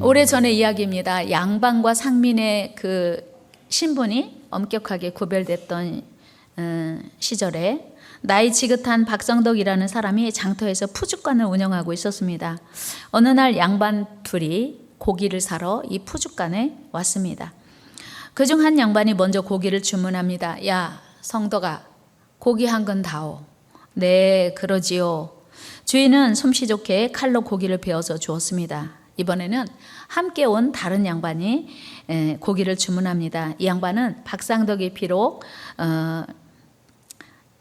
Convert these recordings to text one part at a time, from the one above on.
오래전의 이야기입니다. 양반과 상민의 그 신분이 엄격하게 구별됐던 시절에 나이 지긋한 박성덕이라는 사람이 장터에서 푸죽간을 운영하고 있었습니다. 어느 날 양반 둘이 고기를 사러 이 푸죽간에 왔습니다. 그중 한 양반이 먼저 고기를 주문합니다. 야, 성덕아, 고기 한 근 다오. 네, 그러지요. 주인은 솜씨 좋게 칼로 고기를 베어서 주었습니다. 이번에는 함께 온 다른 양반이 고기를 주문합니다. 이 양반은 박상덕이 비록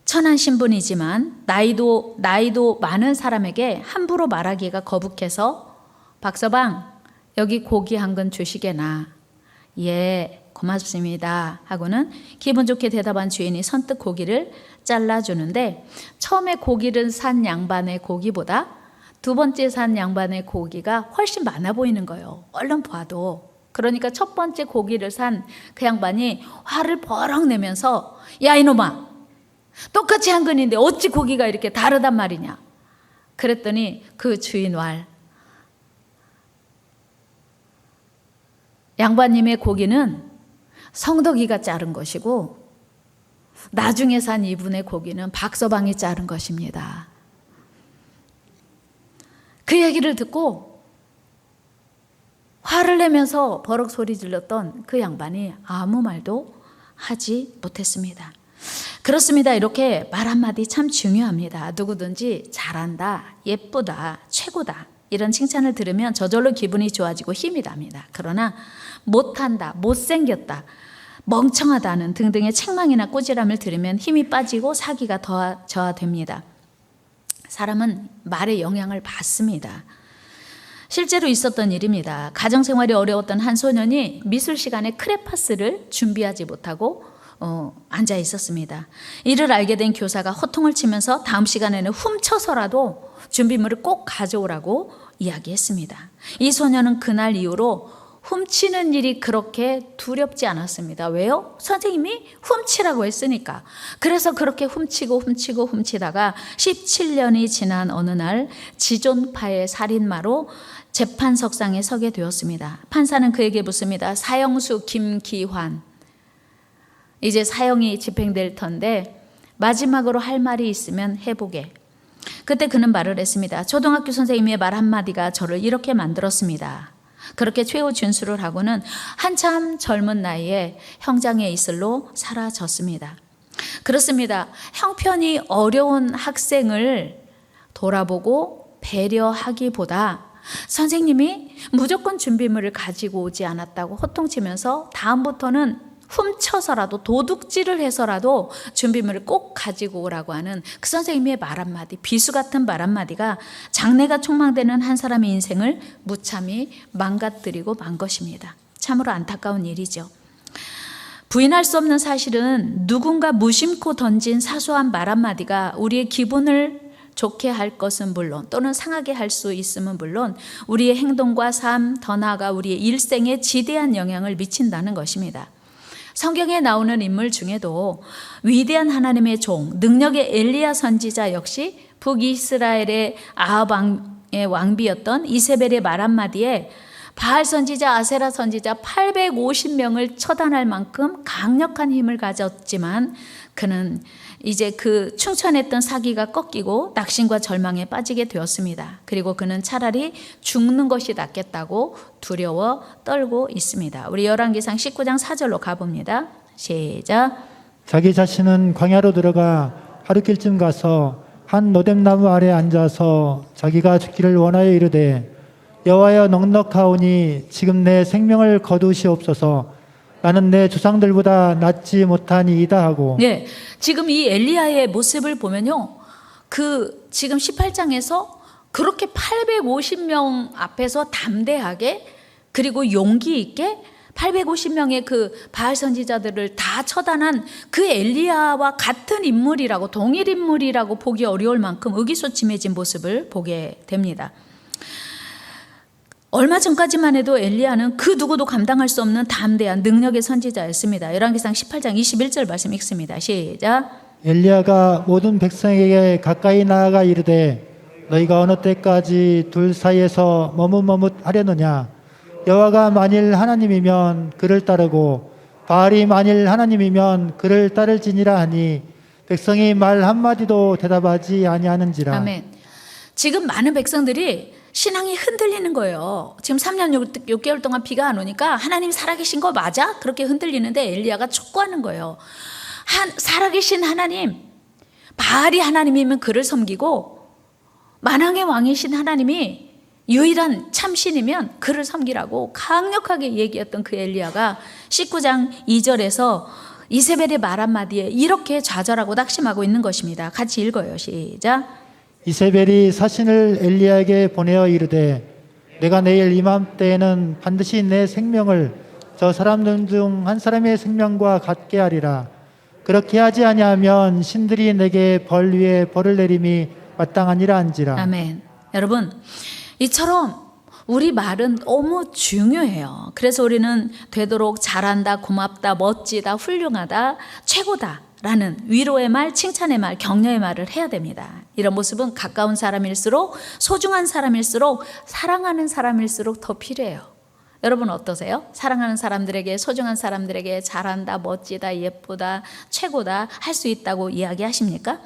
천한 신분이지만 나이도 많은 사람에게 함부로 말하기가 거북해서 박서방, 여기 고기 한 근 주시게나. 예, 고맙습니다 하고는 기분 좋게 대답한 주인이 선뜻 고기를 잘라주는데, 처음에 고기를 산 양반의 고기보다 두 번째 산 양반의 고기가 훨씬 많아 보이는 거예요. 얼른 봐도. 그러니까 첫 번째 고기를 산 그 양반이 화를 버럭 내면서, 야 이놈아, 똑같이 한 근인데 어찌 고기가 이렇게 다르단 말이냐. 그랬더니 그 주인 왈, 양반님의 고기는 성덕이가 자른 것이고 나중에 산 이분의 고기는 박서방이 자른 것입니다. 그 얘기를 듣고 화를 내면서 버럭 소리 질렀던 그 양반이 아무 말도 하지 못했습니다. 그렇습니다. 이렇게 말 한마디 참 중요합니다. 누구든지 잘한다, 예쁘다, 최고다 이런 칭찬을 들으면 저절로 기분이 좋아지고 힘이 납니다. 그러나 못한다, 못생겼다, 멍청하다는 등등의 책망이나 꾸지람을 들으면 힘이 빠지고 사기가 저하됩니다. 사람은 말의 영향을 받습니다. 실제로 있었던 일입니다. 가정생활이 어려웠던 한 소년이 미술 시간에 크레파스를 준비하지 못하고 앉아 있었습니다. 이를 알게 된 교사가 호통을 치면서 다음 시간에는 훔쳐서라도 준비물을 꼭 가져오라고 이야기했습니다. 이 소년은 그날 이후로 훔치는 일이 그렇게 두렵지 않았습니다. 왜요? 선생님이 훔치라고 했으니까. 그래서 그렇게 훔치다가 17년이 지난 어느 날 지존파의 살인마로 재판석상에 서게 되었습니다. 판사는 그에게 묻습니다. 사형수 김기환, 이제 사형이 집행될 터인데 마지막으로 할 말이 있으면 해보게. 그때 그는 말을 했습니다. 초등학교 선생님의 말 한마디가 저를 이렇게 만들었습니다. 그렇게 최후 준수를 하고는 한참 젊은 나이에 형장의 이슬로 사라졌습니다. 그렇습니다. 형편이 어려운 학생을 돌아보고 배려하기보다 선생님이 무조건 준비물을 가지고 오지 않았다고 호통치면서 다음부터는 훔쳐서라도 도둑질을 해서라도 준비물을 꼭 가지고 오라고 하는 그 선생님의 말 한마디, 비수 같은 말 한마디가 장래가 촉망되는 한 사람의 인생을 무참히 망가뜨리고 만 것입니다. 참으로 안타까운 일이죠. 부인할 수 없는 사실은 누군가 무심코 던진 사소한 말 한마디가 우리의 기분을 좋게 할 것은 물론, 또는 상하게 할 수 있음은 물론 우리의 행동과 삶, 더 나아가 우리의 일생에 지대한 영향을 미친다는 것입니다. 성경에 나오는 인물 중에도 위대한 하나님의 종, 능력의 엘리야 선지자 역시 북이스라엘의 아합 왕의 왕비였던 이세벨의 말 한마디에 바알 선지자, 아세라 선지자 850명을 처단할 만큼 강력한 힘을 가졌지만 그는 이제 그 충천했던 사기가 꺾이고 낙심과 절망에 빠지게 되었습니다. 그리고 그는 차라리 죽는 것이 낫겠다고 두려워 떨고 있습니다. 우리 열왕기상 19장 4절로 가봅니다. 시작. 자기 자신은 광야로 들어가 하루길쯤 가서 한 노뎀나무 아래 앉아서 자기가 죽기를 원하여 이르되 여호와여, 넉넉하오니 지금 내 생명을 거두시옵소서. 나는 내 조상들보다 낫지 못하니이다 하고. 네, 지금 이 엘리야의 모습을 보면요, 그 지금 18장에서 그렇게 850명 앞에서 담대하게 그리고 용기 있게 850명의 그 바알 선지자들을 다 처단한 그 엘리야와 같은 인물이라고, 동일 인물이라고 보기 어려울 만큼 의기소침해진 모습을 보게 됩니다. 얼마 전까지만 해도 엘리야는 그 누구도 감당할 수 없는 담대한 능력의 선지자였습니다. 열왕기상 18장 21절 말씀 읽습니다. 시작. 엘리야가 모든 백성에게 가까이 나아가 이르되 너희가 어느 때까지 둘 사이에서 머뭇머뭇하려느냐. 여호와가 만일 하나님이면 그를 따르고 바알이 만일 하나님이면 그를 따를지니라 하니 백성이 말 한마디도 대답하지 아니하는지라. 아멘. 지금 많은 백성들이 신앙이 흔들리는 거예요. 지금 3년 6개월 동안 비가 안 오니까 하나님 살아계신 거 맞아? 그렇게 흔들리는데 엘리야가 촉구하는 거예요. 살아계신 하나님, 바알이 하나님이면 그를 섬기고 만왕의 왕이신 하나님이 유일한 참신이면 그를 섬기라고 강력하게 얘기했던 그 엘리야가 19장 2절에서 이세벨의 말 한마디에 이렇게 좌절하고 낙심하고 있는 것입니다. 같이 읽어요. 시작. 이세벨이 사신을 엘리야에게 보내어 이르되 내가 내일 이맘때에는 반드시 내 생명을 저 사람들 중 한 사람의 생명과 같게 하리라. 그렇게 하지 아니하면 신들이 내게 벌 위에 벌을 내림이 마땅하니라 한지라. 아멘. 여러분, 이처럼 우리 말은 너무 중요해요. 그래서 우리는 되도록 잘한다, 고맙다, 멋지다, 훌륭하다, 최고다 라는 위로의 말, 칭찬의 말, 격려의 말을 해야 됩니다. 이런 모습은 가까운 사람일수록, 소중한 사람일수록, 사랑하는 사람일수록 더 필요해요. 여러분 어떠세요? 사랑하는 사람들에게, 소중한 사람들에게 잘한다, 멋지다, 예쁘다, 최고다 할 수 있다고 이야기하십니까?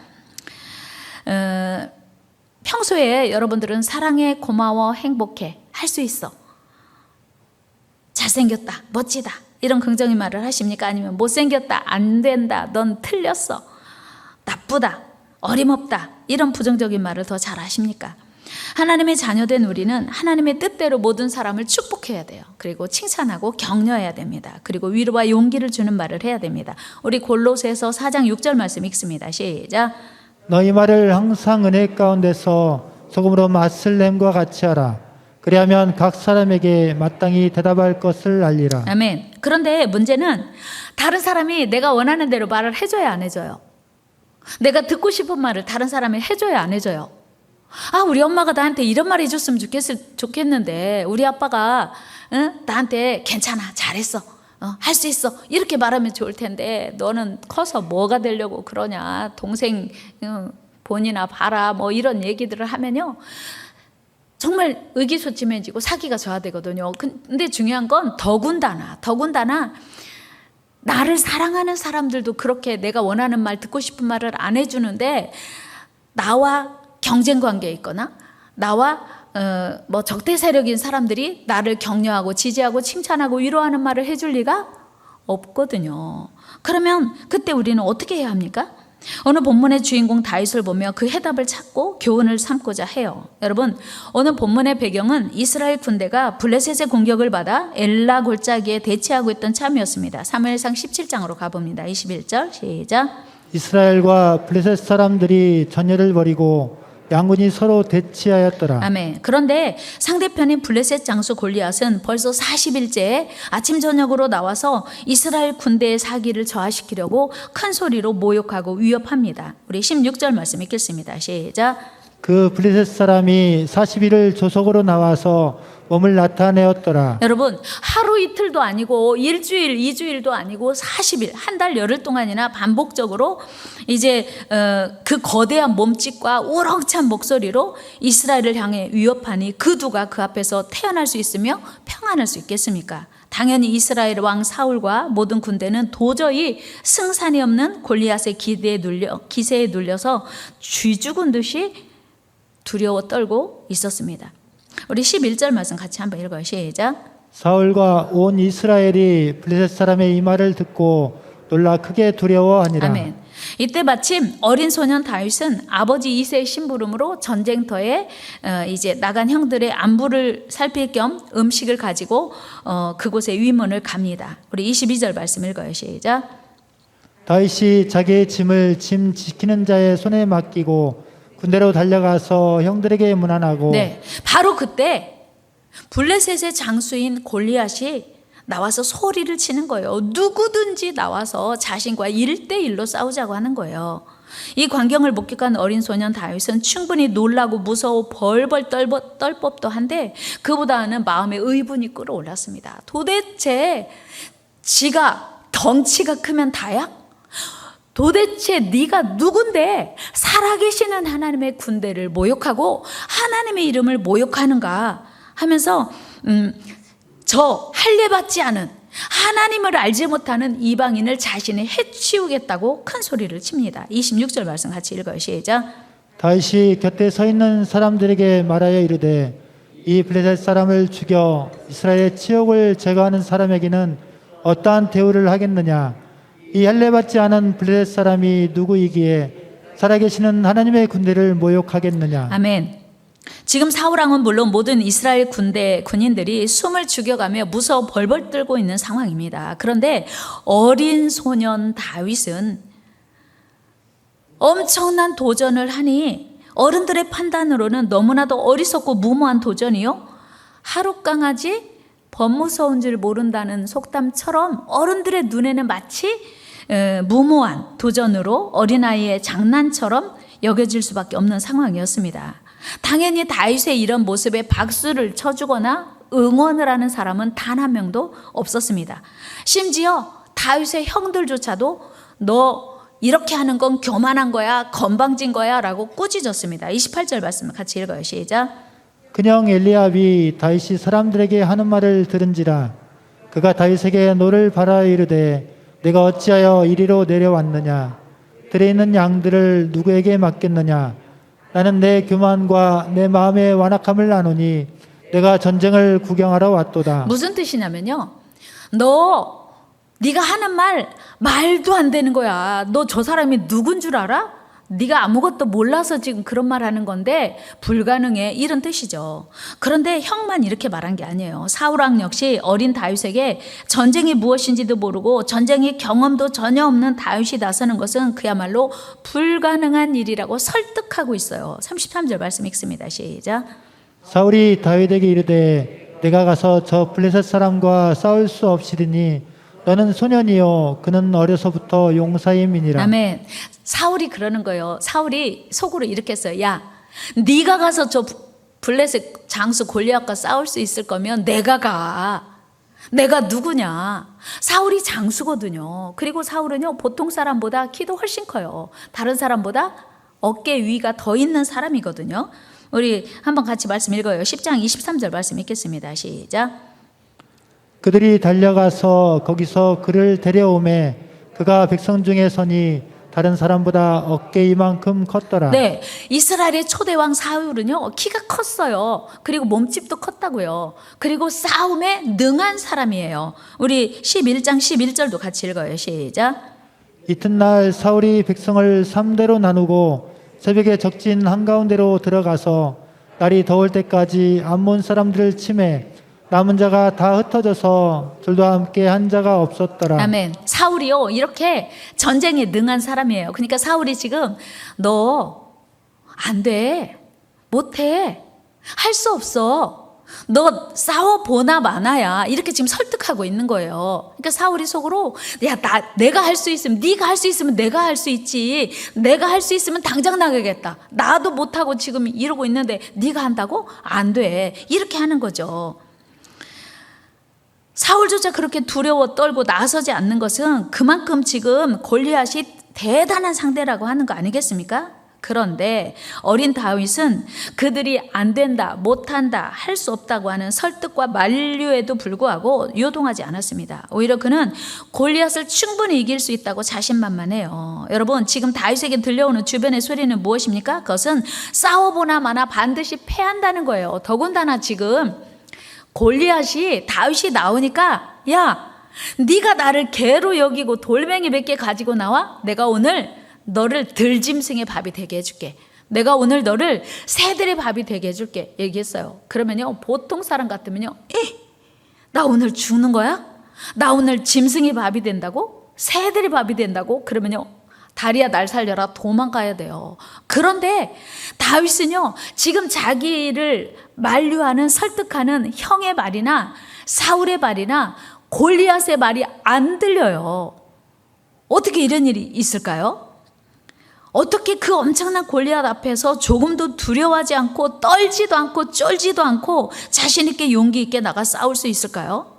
평소에 여러분들은 사랑해, 고마워, 행복해, 할 수 있어, 잘생겼다, 멋지다 이런 긍정의 말을 하십니까? 아니면 못생겼다, 안 된다, 넌 틀렸어, 나쁘다, 어림없다 이런 부정적인 말을 더 잘 하십니까? 하나님의 자녀된 우리는 하나님의 뜻대로 모든 사람을 축복해야 돼요. 그리고 칭찬하고 격려해야 됩니다. 그리고 위로와 용기를 주는 말을 해야 됩니다. 우리 골로새서 4장 6절 말씀 읽습니다. 시작. 너희 말을 항상 은혜 가운데서 소금으로 맛을 냄과 같이 하라. 그리하면 각 사람에게 마땅히 대답할 것을 알리라. 아멘. 그런데 문제는 다른 사람이 내가 원하는 대로 말을 해줘야 안 해줘요. 내가 듣고 싶은 말을 다른 사람이 해줘야 안 해줘요. 우리 엄마가 나한테 이런 말 해줬으면 좋겠는데 우리 아빠가 나한테 괜찮아, 잘했어, 할 수 있어 이렇게 말하면 좋을 텐데 너는 커서 뭐가 되려고 그러냐, 동생 본이나 봐라 뭐 이런 얘기들을 하면요 정말 의기소침해지고 사기가 저하되거든요. 근데 중요한 건 더군다나 나를 사랑하는 사람들도 그렇게 내가 원하는 말, 듣고 싶은 말을 안 해주는데 나와 경쟁 관계에 있거나 나와 적대 세력인 사람들이 나를 격려하고 지지하고 칭찬하고 위로하는 말을 해줄 리가 없거든요. 그러면 그때 우리는 어떻게 해야 합니까? 오늘 본문의 주인공 다윗을 보며 그 해답을 찾고 교훈을 삼고자 해요. 여러분, 오늘 본문의 배경은 이스라엘 군대가 블레셋의 공격을 받아 엘라 골짜기에 대치하고 있던 참이었습니다. 사무엘상 17장으로 가봅니다. 21절 시작. 이스라엘과 블레셋 사람들이 전열을 벌이고 양군이 서로 대치하였더라. 아멘. 그런데 상대편인 블레셋 장수 골리앗은 벌써 40일째 아침 저녁으로 나와서 이스라엘 군대의 사기를 저하시키려고 큰 소리로 모욕하고 위협합니다. 우리 16절 말씀 읽겠습니다. 시작. 그 블레셋 사람이 40일을 조속으로 나와서 몸을 나타내었더라. 여러분, 하루 이틀도 아니고 일주일, 2주일도 아니고 40일, 한 달 열흘 동안이나 반복적으로 이제 그 거대한 몸짓과 우렁찬 목소리로 이스라엘을 향해 위협하니 그 누가 그 앞에서 태어날 수 있으며 평안할 수 있겠습니까? 당연히 이스라엘 왕 사울과 모든 군대는 도저히 승산이 없는 골리앗의 기세에 눌려서 쥐 죽은 듯이 두려워 떨고 있었습니다. 우리 11절 말씀 같이 한번 읽어요. 시작. 사울과 온 이스라엘이 블레셋 사람의 이 말을 듣고 놀라 크게 두려워하니라. 아멘. 이때 마침 어린 소년 다윗은 아버지 이새의 심부름으로 전쟁터에 이제 나간 형들의 안부를 살필 겸 음식을 가지고 그곳에 위문을 갑니다. 우리 22절 말씀 읽어요. 시작. 다윗이 자기의 짐을 짐 지키는 자의 손에 맡기고 군대로 달려가서 형들에게 문안하고. 네, 바로 그때 블레셋의 장수인 골리앗이 나와서 소리를 치는 거예요. 누구든지 나와서 자신과 1대1로 싸우자고 하는 거예요. 이 광경을 목격한 어린 소년 다윗은 충분히 놀라고 무서워 벌벌 떨 법도 한데 그보다는 마음의 의분이 끌어올랐습니다. 도대체 지가 덩치가 크면 다야? 도대체 네가 누군데 살아계시는 하나님의 군대를 모욕하고 하나님의 이름을 모욕하는가 하면서 저 할례받지 않은 하나님을 알지 못하는 이방인을 자신이 해치우겠다고 큰 소리를 칩니다. 26절 말씀 같이 읽어요. 시작. 다윗이 곁에 서 있는 사람들에게 말하여 이르되 이 블레셋 사람을 죽여 이스라엘의 치욕을 제거하는 사람에게는 어떠한 대우를 하겠느냐. 이 할례받지 않은 블레셋 사람이 누구이기에 살아계시는 하나님의 군대를 모욕하겠느냐. 아멘. 지금 사울왕은 물론 모든 이스라엘 군인들이 숨을 죽여가며 무서워 벌벌 떨고 있는 상황입니다. 그런데 어린 소년 다윗은 엄청난 도전을 하니 어른들의 판단으로는 너무나도 어리석고 무모한 도전이요. 하룻강아지 법무서운 줄 모른다는 속담처럼 어른들의 눈에는 마치 무모한 도전으로 어린아이의 장난처럼 여겨질 수밖에 없는 상황이었습니다. 당연히 다윗의 이런 모습에 박수를 쳐주거나 응원을 하는 사람은 단 한 명도 없었습니다. 심지어 다윗의 형들조차도 너 이렇게 하는 건 교만한 거야, 건방진 거야 라고 꾸짖었습니다. 28절 말씀 같이 읽어요. 시작. 그냥 엘리압이 다윗이 사람들에게 하는 말을 들은지라 그가 다윗에게 노를 바라 이르되 내가 어찌하여 이리로 내려왔느냐. 들에 있는 양들을 누구에게 맡겠느냐. 나는 내 교만과 내 마음의 완악함을 아노니 내가 전쟁을 구경하러 왔도다. 무슨 뜻이냐면요. 네가 하는 말도 안 되는 거야. 너 저 사람이 누군 줄 알아? 네가 아무것도 몰라서 지금 그런 말 하는 건데 불가능해, 이런 뜻이죠. 그런데 형만 이렇게 말한 게 아니에요. 사울왕 역시 어린 다윗에게 전쟁이 무엇인지도 모르고 전쟁의 경험도 전혀 없는 다윗이 나서는 것은 그야말로 불가능한 일이라고 설득하고 있어요. 33절 말씀 읽습니다. 시작. 사울이 다윗에게 이르되 내가 가서 저 블레셋 사람과 싸울 수 없으리니 너는 소년이요 그는 어려서부터 용사임이니라. 아멘. 사울이 그러는 거예요. 사울이 속으로 이렇게 했어요. 야, 네가 가서 저 블레셋 장수 골리앗과 싸울 수 있을 거면 내가 가. 내가 누구냐. 사울이 장수거든요. 그리고 사울은요 보통 사람보다 키도 훨씬 커요. 다른 사람보다 어깨 위가 더 있는 사람이거든요. 우리 한번 같이 말씀 읽어요. 10장 23절 말씀 읽겠습니다. 시작. 그들이 달려가서 거기서 그를 데려오매 그가 백성 중에 서니 다른 사람보다 어깨 이만큼 컸더라. 네, 이스라엘의 초대왕 사울은요 키가 컸어요. 그리고 몸집도 컸다고요. 그리고 싸움에 능한 사람이에요. 우리 11장 11절도 같이 읽어요. 시작. 이튿날 사울이 백성을 3대로 나누고 새벽에 적진 한가운데로 들어가서 날이 더울 때까지 암몬 사람들을 치매 남은 자가 다 흩어져서 둘과 함께 한 자가 없었더라. 아멘. 사울이요 이렇게 전쟁에 능한 사람이에요. 그러니까 사울이 지금 너 안 돼, 못해, 할 수 없어, 너 싸워보나 마나야, 이렇게 지금 설득하고 있는 거예요. 그러니까 사울이 속으로 야, 내가 할 수 있으면, 네가 할 수 있으면 내가 할 수 있지, 내가 할 수 있으면 당장 나가겠다, 나도 못하고 지금 이러고 있는데 네가 한다고? 안 돼, 이렇게 하는 거죠. 사울조차 그렇게 두려워 떨고 나서지 않는 것은 그만큼 지금 골리앗이 대단한 상대라고 하는 거 아니겠습니까? 그런데 어린 다윗은 그들이 안 된다, 못한다, 할 수 없다고 하는 설득과 만류에도 불구하고 요동하지 않았습니다. 오히려 그는 골리앗을 충분히 이길 수 있다고 자신만만해요. 여러분, 지금 다윗에게 들려오는 주변의 소리는 무엇입니까? 그것은 싸워보나 마나 반드시 패한다는 거예요. 더군다나 지금 골리앗이 다윗이 나오니까 야, 네가 나를 개로 여기고 돌멩이 몇 개 가지고 나와? 내가 오늘 너를 들짐승의 밥이 되게 해줄게. 내가 오늘 너를 새들의 밥이 되게 해줄게 얘기했어요. 그러면요 보통 사람 같으면요 나 오늘 죽는 거야? 나 오늘 짐승의 밥이 된다고? 새들의 밥이 된다고? 그러면요 다리야 날 살려라, 도망가야 돼요. 그런데 다윗은요 지금 자기를 만류하는, 설득하는 형의 말이나 사울의 말이나 골리앗의 말이 안 들려요. 어떻게 이런 일이 있을까요? 어떻게 그 엄청난 골리앗 앞에서 조금도 두려워하지 않고 떨지도 않고 쫄지도 않고 자신 있게 용기 있게 나가 싸울 수 있을까요?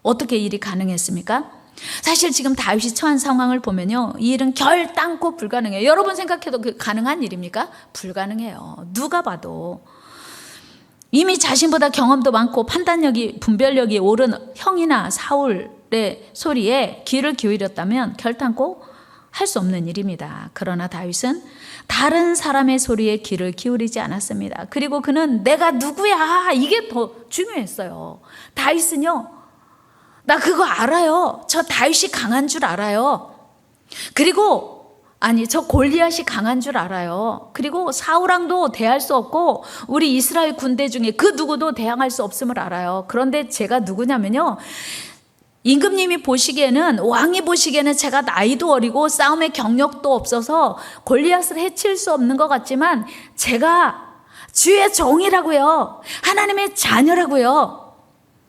어떻게 일이 가능했습니까? 사실 지금 다윗이 처한 상황을 보면요 이 일은 결단코 불가능해요. 여러분 생각해도 그 가능한 일입니까? 불가능해요. 누가 봐도. 이미 자신보다 경험도 많고 판단력이 분별력이 오른 형이나 사울의 소리에 귀를 기울였다면 결단코 할 수 없는 일입니다. 그러나 다윗은 다른 사람의 소리에 귀를 기울이지 않았습니다. 그리고 그는 내가 누구야 이게 더 중요했어요. 다윗은요, 나 그거 알아요. 저 다윗이 강한 줄 알아요. 그리고 저 골리앗이 강한 줄 알아요. 그리고 사울왕도 대할 수 없고 우리 이스라엘 군대 중에 그 누구도 대항할 수 없음을 알아요. 그런데 제가 누구냐면요, 임금님이 보시기에는, 왕이 보시기에는 제가 나이도 어리고 싸움의 경력도 없어서 골리앗을 해칠 수 없는 것 같지만 제가 주의 종이라고요. 하나님의 자녀라고요.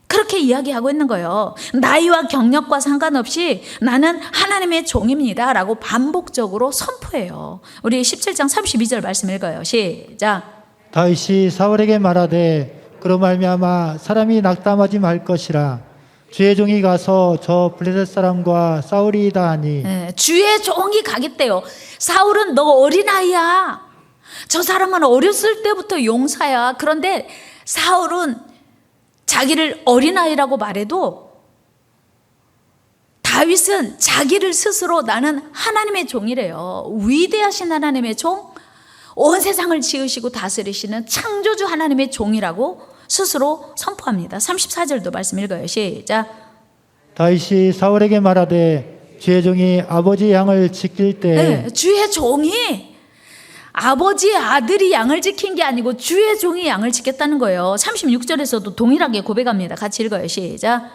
그렇게 이야기하고 있는 거예요. 나이와 경력과 상관없이 나는 하나님의 종입니다 라고 반복적으로 선포해요. 우리 17장 32절 말씀 읽어요. 시작. 다윗이 사울에게 말하되 그로 말미암아 사람이 낙담하지 말 것이라 주의 종이 가서 저 블레셋 사람과 싸우리이다 하니. 주의 종이 가겠대요. 사울은 너 어린아이야. 저 사람은 어렸을 때부터 용사야. 그런데 사울은 자기를 어린아이라고 말해도 다윗은 자기를 스스로 나는 하나님의 종이래요. 위대하신 하나님의 종, 온 세상을 지으시고 다스리시는 창조주 하나님의 종이라고 스스로 선포합니다. 34절도 말씀 읽어요. 시작. 다윗이 사울에게 말하되 주의 종이 아버지 양을 지킬 때. 주의 종이 아버지의 아들이 양을 지킨 게 아니고 주의 종이 양을 지켰다는 거예요. 36절에서도 동일하게 고백합니다. 같이 읽어요. 시작.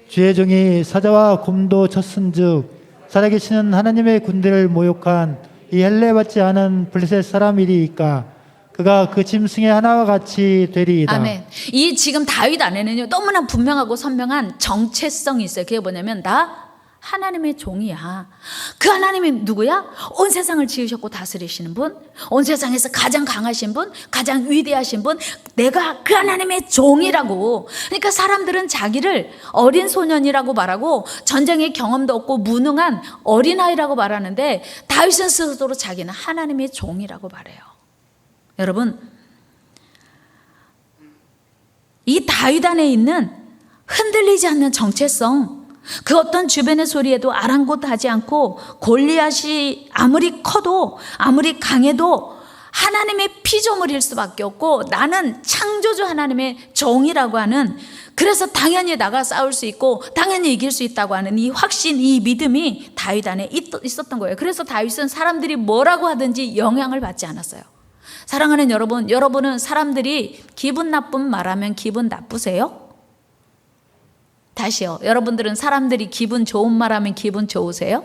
주의 종이 사자와 곰도 쳤은즉 살아계시는 하나님의 군대를 모욕한 이 헬레 받지 않은 블레셋 사람이리이까 그가 그 짐승의 하나와 같이 되리이다. 아멘. 이 지금 다윗 안에는요 너무나 분명하고 선명한 정체성이 있어요. 그게 뭐냐면 나 하나님의 종이야. 그 하나님이 누구야? 온 세상을 지으셨고 다스리시는 분, 온 세상에서 가장 강하신 분, 가장 위대하신 분, 내가 그 하나님의 종이라고. 그러니까 사람들은 자기를 어린 소년이라고 말하고 전쟁의 경험도 없고 무능한 어린아이라고 말하는데 다윗은 스스로 자기는 하나님의 종이라고 말해요. 여러분, 이 다윗 안에 있는 흔들리지 않는 정체성, 그 어떤 주변의 소리에도 아랑곳하지 않고 골리앗이 아무리 커도 아무리 강해도 하나님의 피조물일 수밖에 없고 나는 창조주 하나님의 종이라고 하는, 그래서 당연히 나가 싸울 수 있고 당연히 이길 수 있다고 하는 이 확신, 이 믿음이 다윗 안에 있었던 거예요. 그래서 다윗은 사람들이 뭐라고 하든지 영향을 받지 않았어요. 사랑하는 여러분, 여러분은 사람들이 기분 나쁜 말하면 기분 나쁘세요? 다시요. 여러분들은 사람들이 기분 좋은 말하면 기분 좋으세요?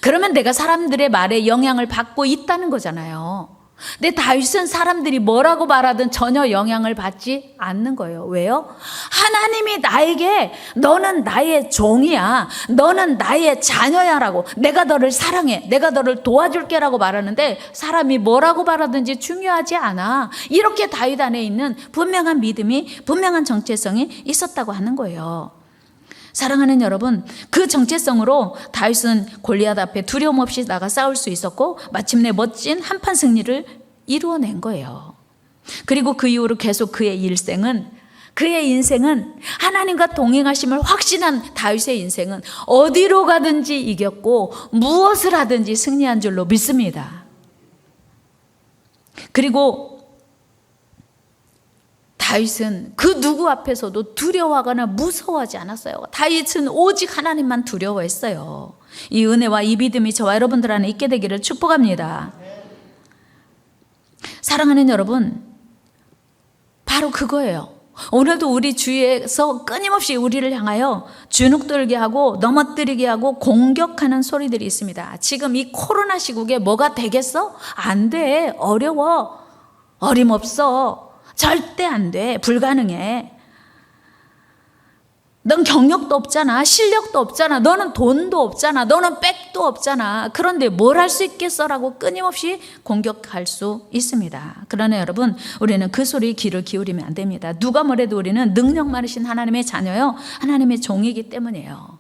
그러면 내가 사람들의 말에 영향을 받고 있다는 거잖아요. 근데 다윗은 사람들이 뭐라고 말하든 전혀 영향을 받지 않는 거예요. 왜요? 하나님이 나에게 너는 나의 종이야, 너는 나의 자녀야 라고, 내가 너를 사랑해, 내가 너를 도와줄게 라고 말하는데 사람이 뭐라고 말하든지 중요하지 않아. 이렇게 다윗 안에 있는 분명한 믿음이, 분명한 정체성이 있었다고 하는 거예요. 사랑하는 여러분, 그 정체성으로 다윗은 골리앗 앞에 두려움 없이 나가 싸울 수 있었고 마침내 멋진 한판 승리를 이루어낸 거예요. 그리고 그 이후로 계속 그의 인생은 하나님과 동행하심을 확신한 다윗의 인생은 어디로 가든지 이겼고 무엇을 하든지 승리한 줄로 믿습니다. 그리고 다윗은 그 누구 앞에서도 두려워하거나 무서워하지 않았어요. 다윗은 오직 하나님만 두려워했어요. 이 은혜와 이 믿음이 저와 여러분들 안에 있게 되기를 축복합니다. 사랑하는 여러분, 바로 그거예요. 오늘도 우리 주위에서 끊임없이 우리를 향하여 주눅들게 하고 넘어뜨리게 하고 공격하는 소리들이 있습니다. 지금 이 코로나 시국에 뭐가 되겠어? 안 돼. 어려워. 어림없어. 절대 안 돼. 불가능해. 넌 경력도 없잖아. 실력도 없잖아. 너는 돈도 없잖아. 너는 백도 없잖아. 그런데 뭘 할 수 있겠어라고 끊임없이 공격할 수 있습니다. 그러나 여러분, 우리는 그 소리에 귀를 기울이면 안 됩니다. 누가 뭐래도 우리는 능력 많으신 하나님의 자녀요, 하나님의 종이기 때문이에요.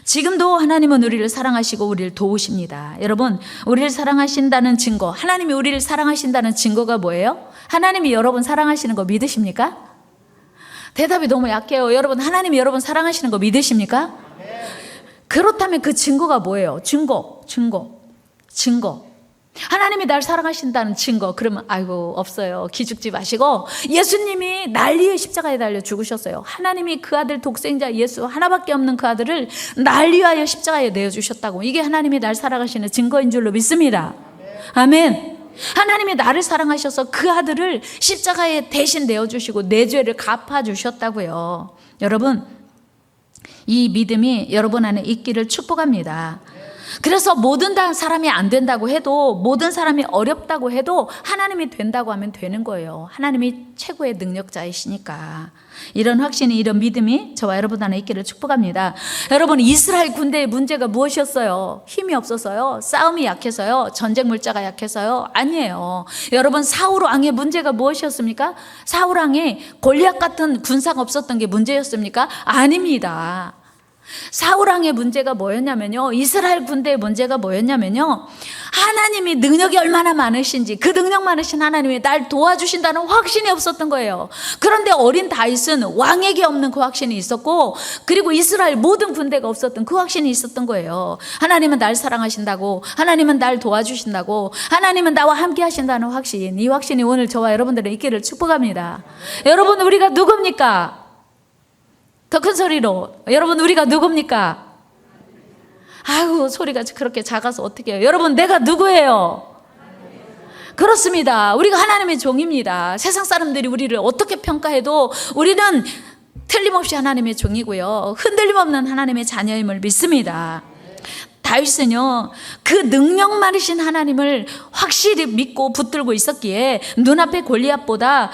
지금도 하나님은 우리를 사랑하시고 우리를 도우십니다. 여러분, 우리를 사랑하신다는 증거, 하나님이 우리를 사랑하신다는 증거가 뭐예요? 하나님이 여러분 사랑하시는 거 믿으십니까? 대답이 너무 약해요. 여러분, 하나님이 여러분 사랑하시는 거 믿으십니까? 그렇다면 그 증거가 뭐예요? 증거. 하나님이 날 사랑하신다는 증거. 그러면 아이고 없어요. 기죽지 마시고 예수님이 날 위해 십자가에 달려 죽으셨어요. 하나님이 그 아들 독생자 예수 하나밖에 없는 그 아들을 날 위하여 십자가에 내어주셨다고. 이게 하나님이 날 사랑하시는 증거인 줄로 믿습니다. 아멘. 하나님이 나를 사랑하셔서 그 아들을 십자가에 대신 내어주시고 내 죄를 갚아주셨다고요. 여러분, 이 믿음이 여러분 안에 있기를 축복합니다. 그래서 모든 사람이 안 된다고 해도, 모든 사람이 어렵다고 해도 하나님이 된다고 하면 되는 거예요. 하나님이 최고의 능력자이시니까. 이런 확신이, 이런 믿음이 저와 여러분 안에 있기를 축복합니다. 여러분, 이스라엘 군대의 문제가 무엇이었어요? 힘이 없어서요? 싸움이 약해서요? 전쟁 물자가 약해서요? 아니에요. 여러분, 사울 왕의 문제가 무엇이었습니까? 사울 왕이 골리앗 같은 군사가 없었던 게 문제였습니까? 아닙니다. 사울 왕의 문제가 뭐였냐면요, 이스라엘 군대의 문제가 뭐였냐면요, 하나님이 능력이 얼마나 많으신지, 그 능력 많으신 하나님이 날 도와주신다는 확신이 없었던 거예요. 그런데 어린 다윗은 왕에게 없는 그 확신이 있었고, 그리고 이스라엘 모든 군대가 없었던 그 확신이 있었던 거예요. 하나님은 날 사랑하신다고, 하나님은 날 도와주신다고, 하나님은 나와 함께 하신다는 확신. 이 확신이 오늘 저와 여러분들의 있기를 축복합니다. 여러분, 우리가 누굽니까? 더 큰 소리로, 여러분, 우리가 누굽니까? 아이고, 소리가 그렇게 작아서 어떻게 해요? 여러분, 내가 누구예요? 그렇습니다. 우리가 하나님의 종입니다. 세상 사람들이 우리를 어떻게 평가해도 우리는 틀림없이 하나님의 종이고요, 흔들림 없는 하나님의 자녀임을 믿습니다. 다윗은요, 그 능력 많으신 하나님을 확실히 믿고 붙들고 있었기에 눈앞의 골리앗보다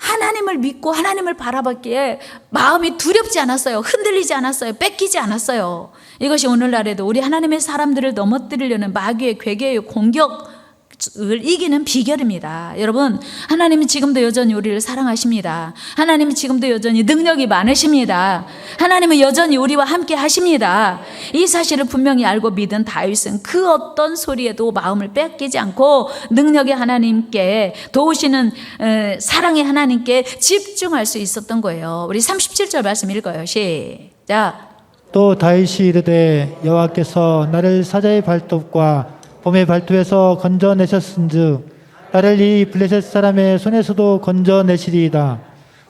하나님을 믿고 하나님을 바라봤기에 마음이 두렵지 않았어요. 흔들리지 않았어요. 뺏기지 않았어요. 이것이 오늘날에도 우리 하나님의 사람들을 넘어뜨리려는 마귀의 괴계의 공격을 이기는 비결입니다. 여러분, 하나님은 지금도 여전히 우리를 사랑하십니다. 하나님은 지금도 여전히 능력이 많으십니다. 하나님은 여전히 우리와 함께 하십니다. 이 사실을 분명히 알고 믿은 다윗은 그 어떤 소리에도 마음을 뺏기지 않고 능력의 하나님께, 도우시는 사랑의 하나님께 집중할 수 있었던 거예요. 우리 37절 말씀 읽어요. 시작. 또 다윗이 이르되 여호와께서 나를 사자의 발톱과 봄의 발톱에서 건져내셨은즉 나를 이 블레셋 사람의 손에서도 건져내시리이다.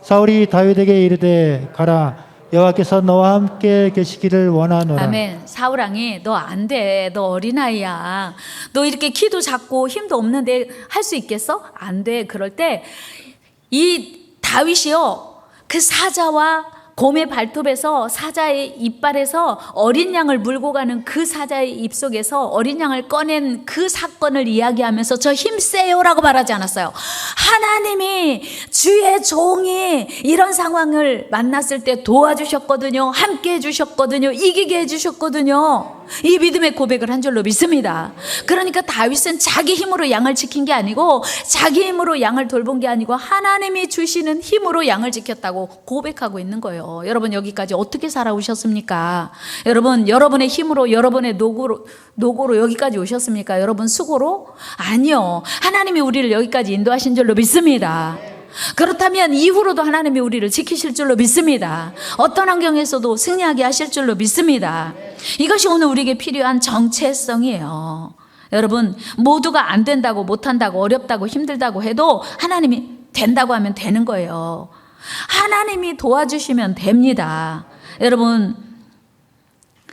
사울이 다윗에게 이르되 가라, 여호와께서 너와 함께 계시기를 원하노라. 아멘. 사울 왕이 너 안 돼, 너 어린아이야, 너 이렇게 키도 작고 힘도 없는데 할 수 있겠어? 안 돼. 그럴 때 이 다윗이요, 그 사자와 곰의 발톱에서, 사자의 이빨에서 어린 양을 물고 가는 그 사자의 입속에서 어린 양을 꺼낸 그 사건을 이야기하면서 저 힘세요라고 말하지 않았어요. 하나님이, 주의 종이 이런 상황을 만났을 때 도와주셨거든요. 함께 해주셨거든요. 이기게 해주셨거든요. 이 믿음의 고백을 한 줄로 믿습니다. 그러니까 다윗은 자기 힘으로 양을 지킨 게 아니고, 자기 힘으로 양을 돌본 게 아니고 하나님이 주시는 힘으로 양을 지켰다고 고백하고 있는 거예요. 여러분, 여기까지 어떻게 살아오셨습니까? 여러분, 여러분의 힘으로, 여러분의 노고로 여기까지 오셨습니까? 여러분 수고로? 아니요. 하나님이 우리를 여기까지 인도하신 줄로 믿습니다. 그렇다면 이후로도 하나님이 우리를 지키실 줄로 믿습니다. 어떤 환경에서도 승리하게 하실 줄로 믿습니다. 이것이 오늘 우리에게 필요한 정체성이에요. 여러분, 모두가 안 된다고, 못한다고, 어렵다고, 힘들다고 해도 하나님이 된다고 하면 되는 거예요. 하나님이 도와주시면 됩니다. 여러분,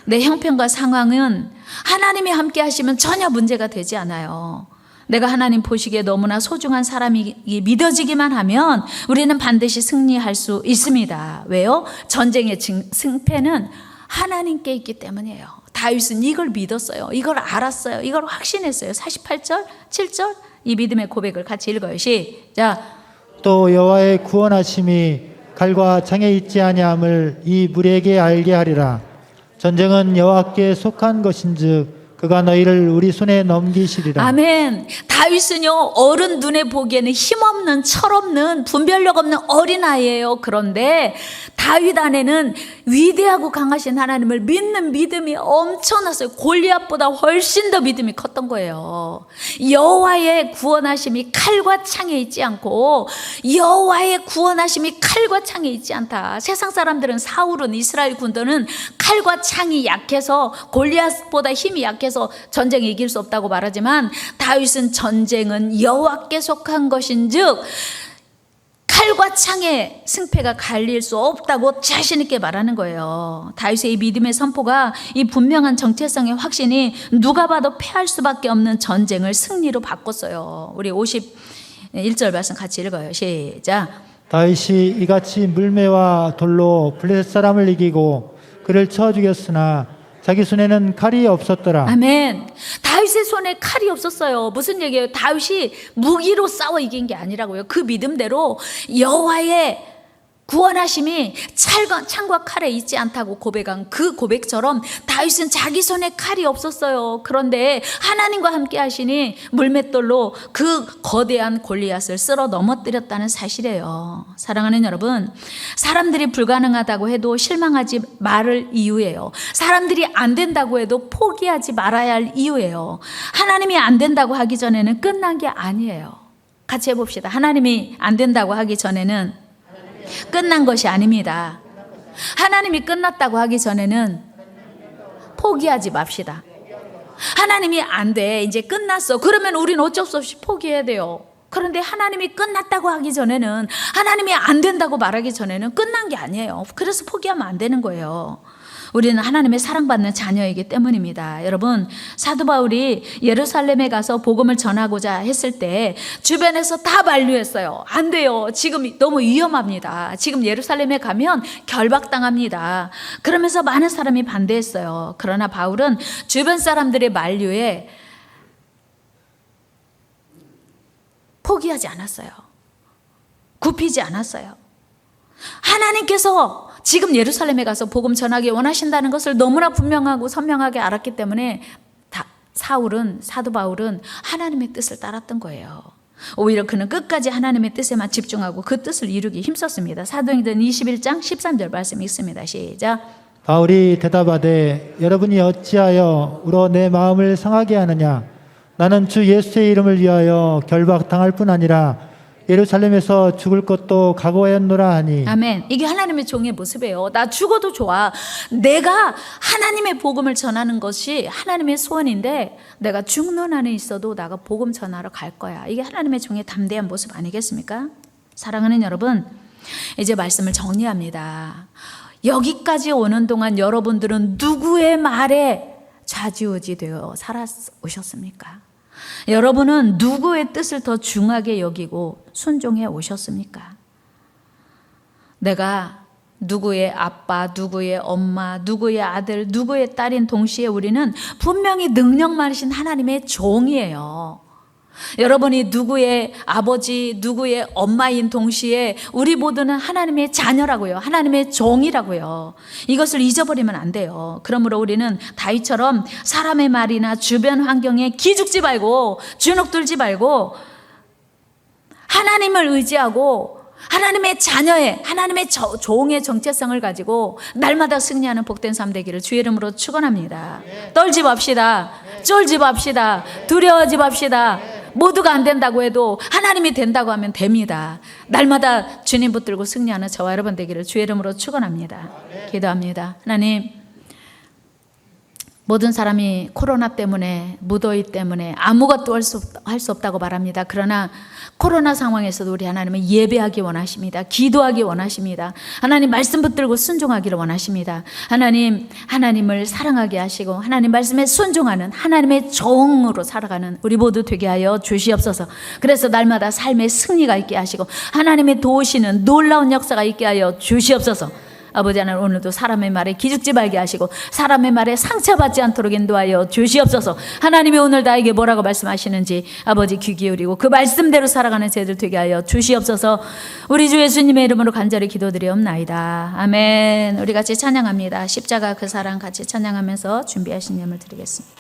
내 형편과 상황은 하나님이 함께 하시면 전혀 문제가 되지 않아요. 내가 하나님 보시기에 너무나 소중한 사람이 믿어지기만 하면 우리는 반드시 승리할 수 있습니다. 왜요? 전쟁의 승패는 하나님께 있기 때문이에요. 다윗은 이걸 믿었어요. 이걸 알았어요. 이걸 확신했어요. 48절, 7절 이 믿음의 고백을 같이 읽어요. 시작. 또 여호와의 구원하심이 칼과 창에 있지 아니함을 이 무리에게 알게 하리라. 전쟁은 여호와께 속한 것인즉 그가 너희를 우리 손에 넘기시리라. 아멘. 다윗은요, 어른 눈에 보기에는 힘없는, 철없는, 분별력 없는 어린아이예요. 그런데 다윗 안에는 위대하고 강하신 하나님을 믿는 믿음이 엄청났어요. 골리앗보다 훨씬 더 믿음이 컸던 거예요. 여호와의 구원하심이 칼과 창에 있지 않고 여호와의 구원하심이 칼과 창에 있지 않다. 세상 사람들은 사울은 이스라엘 군대는 칼과 창이 약해서 골리앗보다 힘이 약해서 전쟁에 이길 수 없다고 말하지만 다윗은 전쟁은 여호와께 속한 것인즉 칼과 창의 승패가 갈릴 수 없다고 자신 있게 말하는 거예요. 다윗의 이 믿음의 선포가 이 분명한 정체성의 확신이 누가 봐도 패할 수밖에 없는 전쟁을 승리로 바꿨어요. 우리 51절 말씀 같이 읽어요. 시작. 다윗이 이같이 물매와 돌로 블레셋 사람을 이기고 그를 쳐 죽였으나 자기 손에는 칼이 없었더라. 아멘. 다윗의 손에 칼이 없었어요. 무슨 얘기예요? 다윗이 무기로 싸워 이긴 게 아니라고요. 그 믿음대로 여호와의 구원하심이 창과 칼에 있지 않다고 고백한 그 고백처럼 다윗은 자기 손에 칼이 없었어요. 그런데 하나님과 함께 하시니 물맷돌로 그 거대한 골리앗을 쓸어 넘어뜨렸다는 사실이에요. 사랑하는 여러분, 사람들이 불가능하다고 해도 실망하지 말을 이유예요. 사람들이 안 된다고 해도 포기하지 말아야 할 이유예요. 하나님이 안 된다고 하기 전에는 끝난 게 아니에요. 같이 해봅시다. 하나님이 안 된다고 하기 전에는 끝난 것이 아닙니다. 하나님이 끝났다고 하기 전에는 포기하지 맙시다. 하나님이 안 돼, 이제 끝났어. 그러면 우리는 어쩔 수 없이 포기해야 돼요. 그런데 하나님이 끝났다고 하기 전에는, 하나님이 안 된다고 말하기 전에는 끝난 게 아니에요. 그래서 포기하면 안 되는 거예요. 우리는 하나님의 사랑받는 자녀이기 때문입니다. 여러분, 사도 바울이 예루살렘에 가서 복음을 전하고자 했을 때 주변에서 다 만류했어요. 안 돼요. 지금 너무 위험합니다. 지금 예루살렘에 가면 결박당합니다. 그러면서 많은 사람이 반대했어요. 그러나 바울은 주변 사람들의 만류에 포기하지 않았어요. 굽히지 않았어요. 하나님께서 지금 예루살렘에 가서 복음 전하기 원하신다는 것을 너무나 분명하고 선명하게 알았기 때문에 사도 바울은 하나님의 뜻을 따랐던 거예요. 오히려 그는 끝까지 하나님의 뜻에만 집중하고 그 뜻을 이루기 힘썼습니다. 사도행전 21장 13절 말씀 읽습니다. 시작. 바울이 대답하되 여러분이 어찌하여 울어 내 마음을 상하게 하느냐. 나는 주 예수의 이름을 위하여 결박당할 뿐 아니라 예루살렘에서 죽을 것도 각오하였노라 하니. 아멘. 이게 하나님의 종의 모습이에요. 나 죽어도 좋아. 내가 하나님의 복음을 전하는 것이 하나님의 소원인데 내가 죽는 안에 있어도 내가 복음 전하러 갈 거야. 이게 하나님의 종의 담대한 모습 아니겠습니까? 사랑하는 여러분, 이제 말씀을 정리합니다. 여기까지 오는 동안 여러분들은 누구의 말에 좌지우지 되어 살아오셨습니까? 여러분은 누구의 뜻을 더 중하게 여기고 순종해 오셨습니까? 내가 누구의 아빠, 누구의 엄마, 누구의 아들, 누구의 딸인 동시에 우리는 분명히 능력 많으신 하나님의 종이에요. 여러분이 누구의 아버지, 누구의 엄마인 동시에 우리 모두는 하나님의 자녀라고요. 하나님의 종이라고요. 이것을 잊어버리면 안 돼요. 그러므로 우리는 다윗처럼 사람의 말이나 주변 환경에 기죽지 말고 주눅 들지 말고 하나님을 의지하고 하나님의 자녀의, 하나님의 종의 정체성을 가지고 날마다 승리하는 복된 삶 되기를 주의 이름으로 축원합니다. 떨지 맙시다. 쫄지 맙시다. 두려워하지 맙시다. 모두가 안 된다고 해도 하나님이 된다고 하면 됩니다. 날마다 주님 붙들고 승리하는 저와 여러분 되기를 주의 이름으로 축원합니다. 기도합니다. 하나님, 모든 사람이 코로나 때문에, 무더위 때문에 아무것도 할 수 없다고 말합니다. 그러나 코로나 상황에서도 우리 하나님은 예배하기 원하십니다. 기도하기 원하십니다. 하나님 말씀 붙들고 순종하기를 원하십니다. 하나님, 하나님을 사랑하게 하시고 하나님 말씀에 순종하는 하나님의 종으로 살아가는 우리 모두 되게 하여 주시옵소서. 그래서 날마다 삶의 승리가 있게 하시고 하나님의 도우시는 놀라운 역사가 있게 하여 주시옵소서. 아버지 하나님, 오늘도 사람의 말에 기죽지 말게 하시고 사람의 말에 상처받지 않도록 인도하여 주시옵소서. 하나님이 오늘 나에게 뭐라고 말씀하시는지 아버지 귀 기울이고 그 말씀대로 살아가는 저희들 되게 하여 주시옵소서. 우리 주 예수님의 이름으로 간절히 기도드리옵나이다. 아멘. 우리 같이 찬양합니다. 십자가 그 사랑 같이 찬양하면서 준비하신 예물 드리겠습니다.